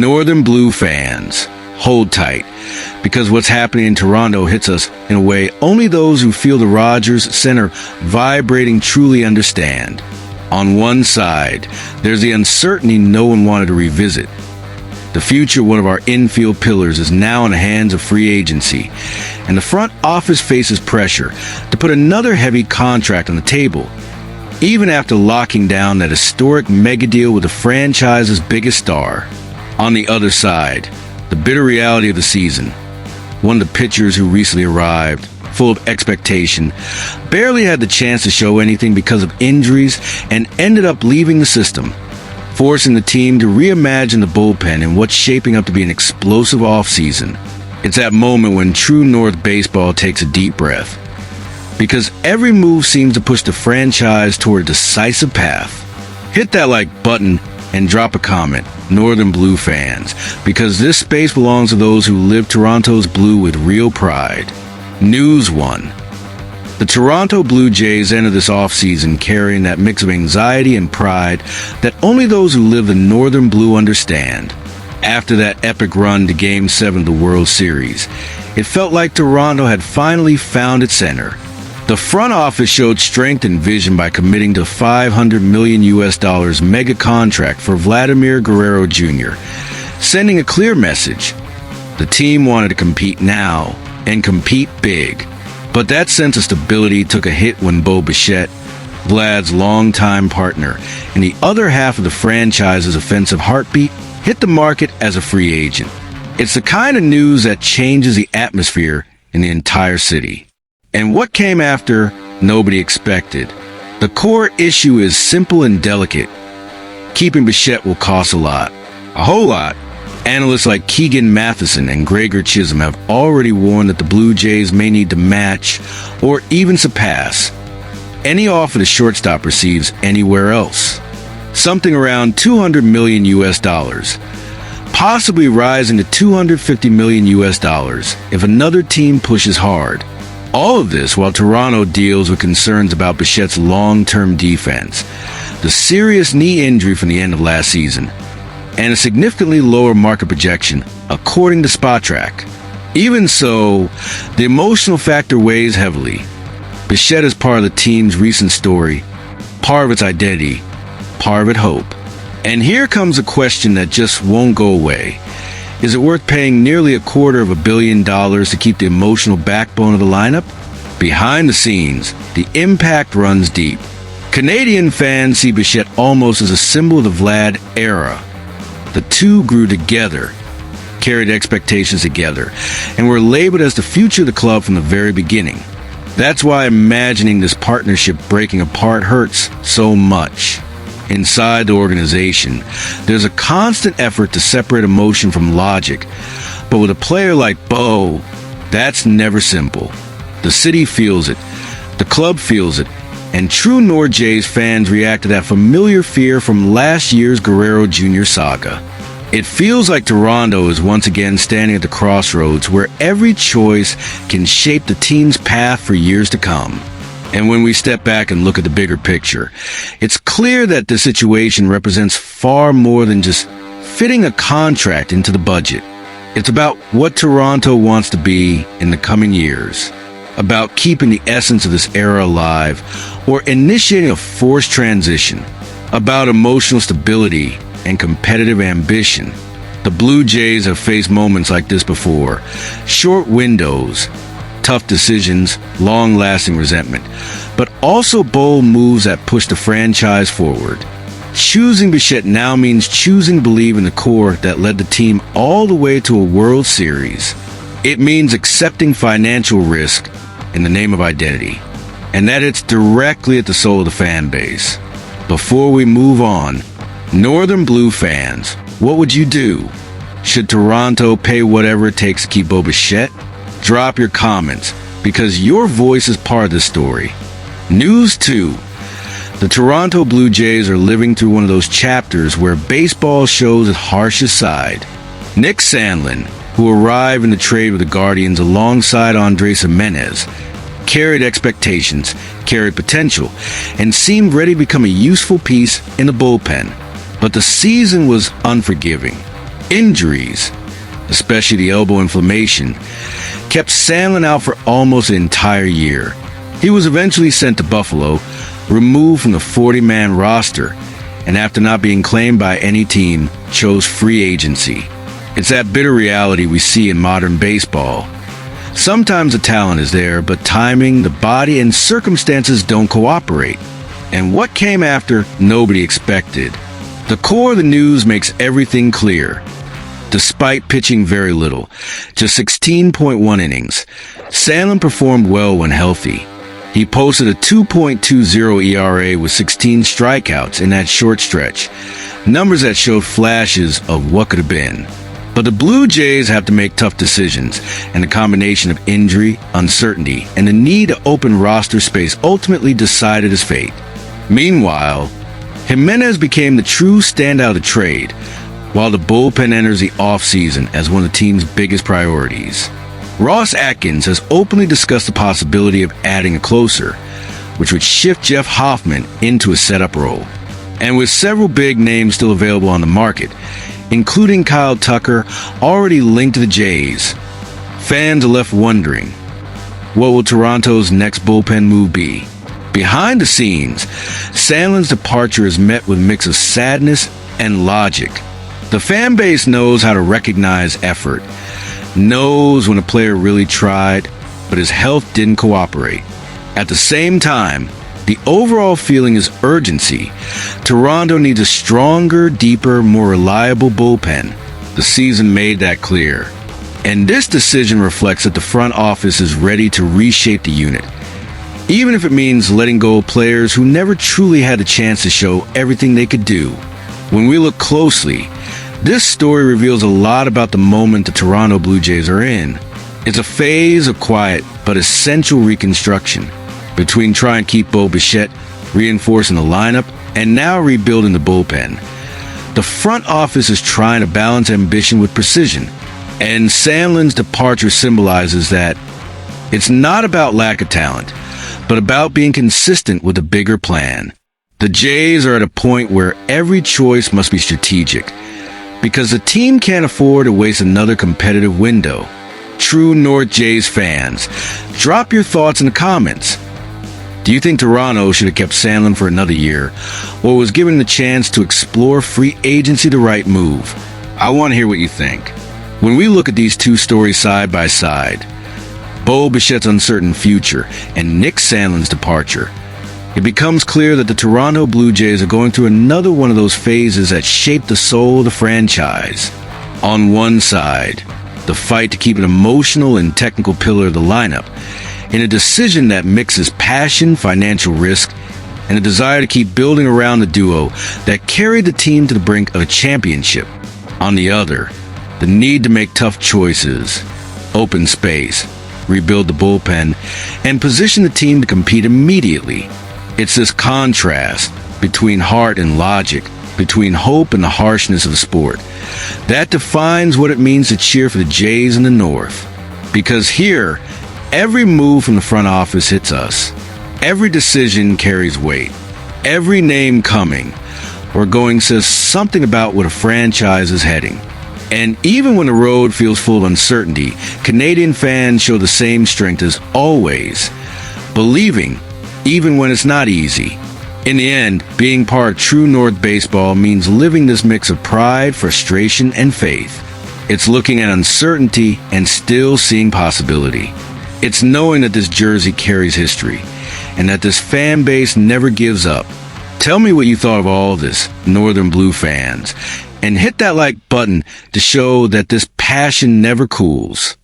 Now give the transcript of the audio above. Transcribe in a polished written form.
Northern Blue fans, hold tight, because what's happening in Toronto hits us in a way only those who feel the Rogers Center vibrating truly understand. On one side, there's the uncertainty no one wanted to revisit. The future of one of our infield pillars is now in the hands of free agency, and the front office faces pressure to put another heavy contract on the table, even after locking down that historic mega deal with the franchise's biggest star. On the other side, the bitter reality of the season. One of the pitchers who recently arrived, full of expectation, barely had the chance to show anything because of injuries and ended up leaving the system, forcing the team to reimagine the bullpen in what's shaping up to be an explosive offseason. It's that moment when true North baseball takes a deep breath, because every move seems to push the franchise toward a decisive path. Hit that like button and drop a comment, Northern Blue fans, because this space belongs to those who live Toronto's blue with real pride. News 1. The Toronto Blue Jays enter this offseason carrying that mix of anxiety and pride that only those who live the Northern Blue understand. After that epic run to Game 7 of the World Series, it felt like Toronto had finally found its center. The front office showed strength and vision by committing to $500 million mega contract for Vladimir Guerrero Jr., sending a clear message. The team wanted to compete now and compete big. But that sense of stability took a hit when Bo Bichette, Vlad's longtime partner, and the other half of the franchise's offensive heartbeat, hit the market as a free agent. It's the kind of news that changes the atmosphere in the entire city. And what came after, nobody expected. The core issue is simple and delicate. Keeping Bichette will cost a lot. A whole lot. Analysts like Keegan Matheson and Gregor Chisholm have already warned that the Blue Jays may need to match or even surpass any offer the shortstop receives anywhere else. Something around $200 million, possibly rising to $250 million if another team pushes hard. All of this while Toronto deals with concerns about Bichette's long-term defense, the serious knee injury from the end of last season, and a significantly lower market projection, according to SpotTrack. Even so, the emotional factor weighs heavily. Bichette is part of the team's recent story, part of its identity, part of its hope. And here comes a question that just won't go away. Is it worth paying nearly $250 million to keep the emotional backbone of the lineup? Behind the scenes, the impact runs deep. Canadian fans see Bichette almost as a symbol of the Vlad era. The two grew together, carried expectations together, and were labeled as the future of the club from the very beginning. That's why imagining this partnership breaking apart hurts so much. Inside the organization, there's a constant effort to separate emotion from logic, but with a player like Bo, that's never simple. The city feels it, the club feels it, and true North Jays fans react to that familiar fear from last year's Guerrero Jr. saga. It feels like Toronto is once again standing at the crossroads where every choice can shape the team's path for years to come. And when we step back and look at the bigger picture, it's clear that the situation represents far more than just fitting a contract into the budget. It's about what Toronto wants to be in the coming years, about keeping the essence of this era alive or initiating a forced transition, about emotional stability and competitive ambition. The Blue Jays have faced moments like this before. Short windows, tough decisions, long-lasting resentment, but also bold moves that push the franchise forward. Choosing Bichette now means choosing to believe in the core that led the team all the way to a World Series. It means accepting financial risk in the name of identity, and that it's directly at the soul of the fan base. Before we move on, Northern Blue fans, what would you do? Should Toronto pay whatever it takes to keep Bo Bichette? Drop your comments, because your voice is part of the story. News 2. The Toronto Blue Jays are living through one of those chapters where baseball shows its harshest side. Nick Sandlin, who arrived in the trade with the Guardians alongside Andrés Giménez, carried expectations, carried potential, and seemed ready to become a useful piece in the bullpen. But the season was unforgiving. Injuries, especially the elbow inflammation, kept Sandlin out for almost an entire year. He was eventually sent to Buffalo, removed from the 40-man roster, and after not being claimed by any team, chose free agency. It's that bitter reality we see in modern baseball. Sometimes the talent is there, but timing, the body, and circumstances don't cooperate. And what came after, nobody expected. The core of the news makes everything clear. Despite pitching very little, just 16.1 innings, Sandlin performed well when healthy. He posted a 2.20 ERA with 16 strikeouts in that short stretch, numbers that showed flashes of what could have been. But the Blue Jays have to make tough decisions, and the combination of injury, uncertainty, and the need to open roster space ultimately decided his fate. Meanwhile, Jimenez became the true standout of the trade, while the bullpen enters the offseason as one of the team's biggest priorities. Ross Atkins has openly discussed the possibility of adding a closer, which would shift Jeff Hoffman into a setup role. And with several big names still available on the market, including Kyle Tucker, already linked to the Jays, fans are left wondering, what will Toronto's next bullpen move be? Behind the scenes, Sandlin's departure is met with a mix of sadness and logic. The fan base knows how to recognize effort, knows when a player really tried, but his health didn't cooperate. At the same time, the overall feeling is urgency. Toronto needs a stronger, deeper, more reliable bullpen. The season made that clear. And this decision reflects that the front office is ready to reshape the unit, even if it means letting go of players who never truly had a chance to show everything they could do. When we look closely, this story reveals a lot about the moment the Toronto Blue Jays are in. It's a phase of quiet but essential reconstruction, between trying to keep Bo Bichette, reinforcing the lineup, and now rebuilding the bullpen. The front office is trying to balance ambition with precision, and Sandlin's departure symbolizes that it's not about lack of talent, but about being consistent with a bigger plan. The Jays are at a point where every choice must be strategic, because the team can't afford to waste another competitive window. True North Jays fans, drop your thoughts in the comments. Do you think Toronto should have kept Sandlin for another year, or was given the chance to explore free agency the right move? I want to hear what you think. When we look at these two stories side by side, Bo Bichette's uncertain future and Nick Sandlin's departure, it becomes clear that the Toronto Blue Jays are going through another one of those phases that shaped the soul of the franchise. On one side, the fight to keep an emotional and technical pillar of the lineup, in a decision that mixes passion, financial risk, and a desire to keep building around the duo that carried the team to the brink of a championship. On the other, the need to make tough choices, open space, rebuild the bullpen, and position the team to compete immediately. It's this contrast between heart and logic, between hope and the harshness of the sport, that defines what it means to cheer for the Jays in the North. Because here, every move from the front office hits us. Every decision carries weight. Every name coming or going says something about what a franchise is heading. And even when the road feels full of uncertainty, Canadian fans show the same strength as always, believing even when it's not easy. In the end, being part of True North baseball means living this mix of pride, frustration, and faith. It's looking at uncertainty and still seeing possibility. It's knowing that this jersey carries history and that this fan base never gives up. Tell me what you thought of all this, Northern Blue fans, and hit that like button to show that this passion never cools.